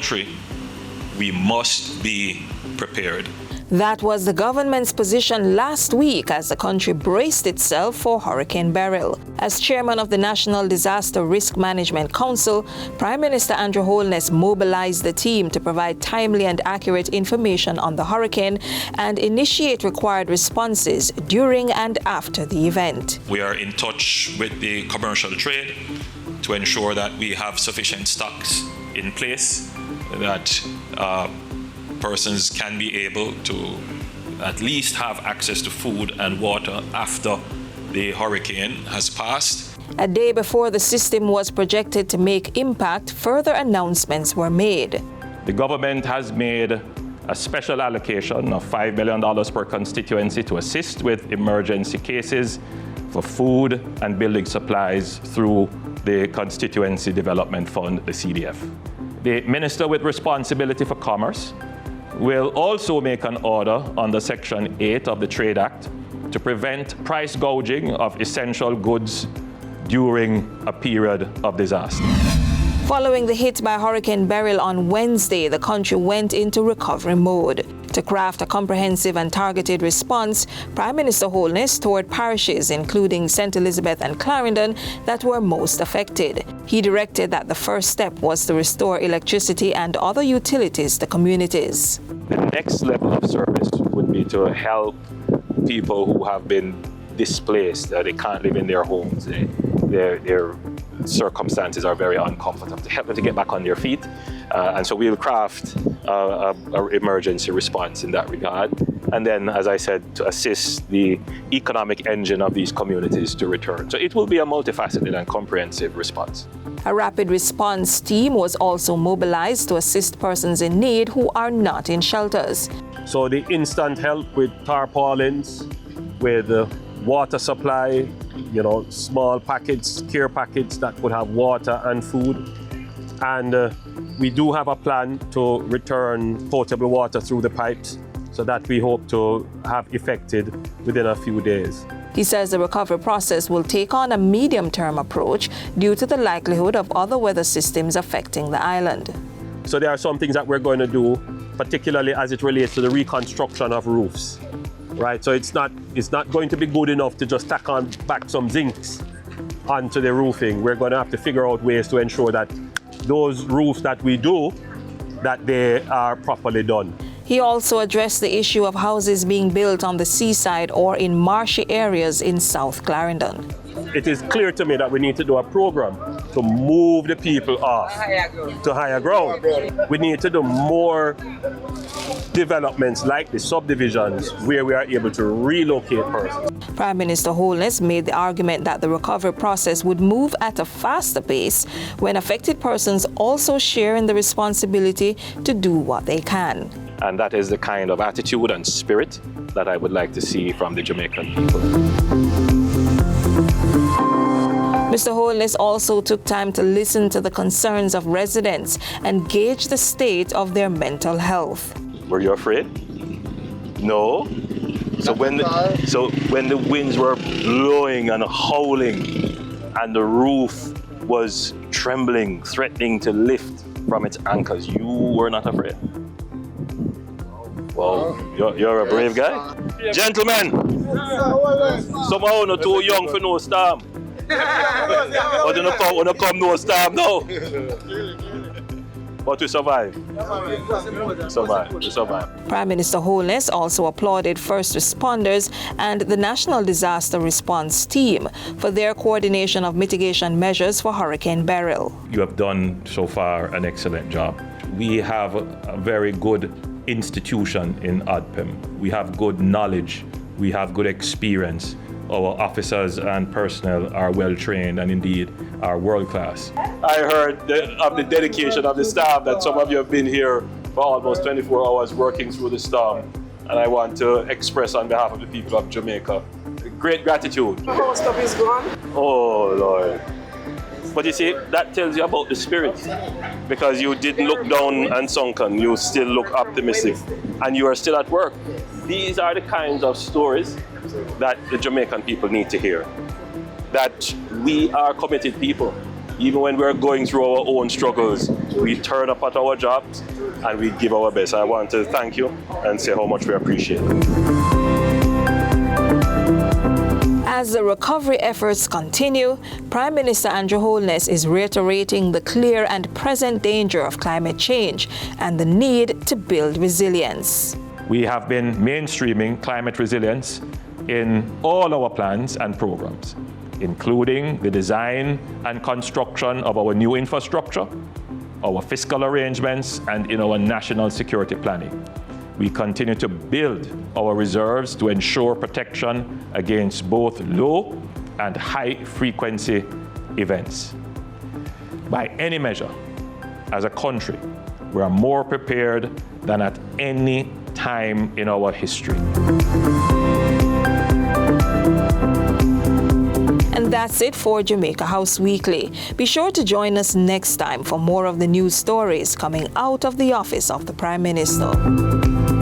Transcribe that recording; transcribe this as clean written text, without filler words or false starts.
country, we must be prepared. That was the government's position last week as the country braced itself for Hurricane Beryl. As chairman of the National Disaster Risk Management Council, Prime Minister Andrew Holness mobilized the team to provide timely and accurate information on the hurricane and initiate required responses during and after the event. We are in touch with the commercial trade to ensure that we have sufficient stocks in place, that persons can be able to at least have access to food and water after the hurricane has passed. A day before the system was projected to make impact, further announcements were made. The government has made a special allocation of $5 million per constituency to assist with emergency cases for food and building supplies through the Constituency Development Fund, the CDF. The Minister with responsibility for commerce will also make an order under Section 8 of the Trade Act to prevent price gouging of essential goods during a period of disaster. Following the hit by Hurricane Beryl on Wednesday, the country went into recovery mode. To craft a comprehensive and targeted response, Prime Minister Holness toured parishes, including St. Elizabeth and Clarendon, that were most affected. He directed that the first step was to restore electricity and other utilities to communities. The next level of service would be to help people who have been displaced, they can't live in their homes, their circumstances are very uncomfortable, to help them to get back on their feet. And so we'll craft an emergency response in that regard. And then, as I said, to assist the economic engine of these communities to return. So it will be a multifaceted and comprehensive response. A rapid response team was also mobilized to assist persons in need who are not in shelters. So the instant help with tarpaulins, with water supply, small packets, care packets that would have water and food. And we do have a plan to return potable water through the pipes, so that we hope to have effected within a few days. He says the recovery process will take on a medium-term approach due to the likelihood of other weather systems affecting the island. So there are some things that we're going to do, particularly as it relates to the reconstruction of roofs. Right, so it's not going to be good enough to just tack on back some zincs onto the roofing. We're going to have to figure out ways to ensure that those roofs that we do, that they are properly done. He also addressed the issue of houses being built on the seaside or in marshy areas in South Clarendon. It is clear to me that we need to do a program to move the people off to higher ground. We need to do more developments like the subdivisions where we are able to relocate persons. Prime Minister Holness made the argument that the recovery process would move at a faster pace when affected persons also share in the responsibility to do what they can. And that is the kind of attitude and spirit that I would like to see from the Jamaican people. Mr. Holness also took time to listen to the concerns of residents and gauge the state of their mental health. Were you afraid? No? So when the winds were blowing and howling and the roof was trembling, threatening to lift from its anchors, you were not afraid? Well, you're a brave guy. Gentlemen, somehow not too young for no storm. But when you come no storm now. But we survive. We survive. Prime Minister Holness also applauded first responders and the National Disaster Response Team for their coordination of mitigation measures for Hurricane Beryl. You have done so far an excellent job. We have a very good institution in ADPEM. We have good knowledge. We have good experience. Our officers and personnel are well trained and indeed are world class. I heard of the dedication of the staff that some of you have been here for almost 24 hours working through the storm. And I want to express on behalf of the people of Jamaica great gratitude. How stuff is gone? Oh Lord. But you see, that tells you about the spirit. Because you didn't look down and sunken, you still look optimistic. And you are still at work. These are the kinds of stories that the Jamaican people need to hear. That we are committed people. even when we're going through our own struggles, we turn up at our jobs and we give our best. I want to thank you and say how much we appreciate it. As the recovery efforts continue, Prime Minister Andrew Holness is reiterating the clear and present danger of climate change and the need to build resilience. We have been mainstreaming climate resilience in all our plans and programs, including the design and construction of our new infrastructure, our fiscal arrangements, and in our national security planning. We continue to build our reserves to ensure protection against both low and high frequency events. By any measure, as a country, we are more prepared than at any time in our history. And that's it for Jamaica House Weekly. Be sure to join us next time for more of the news stories coming out of the office of the Prime Minister.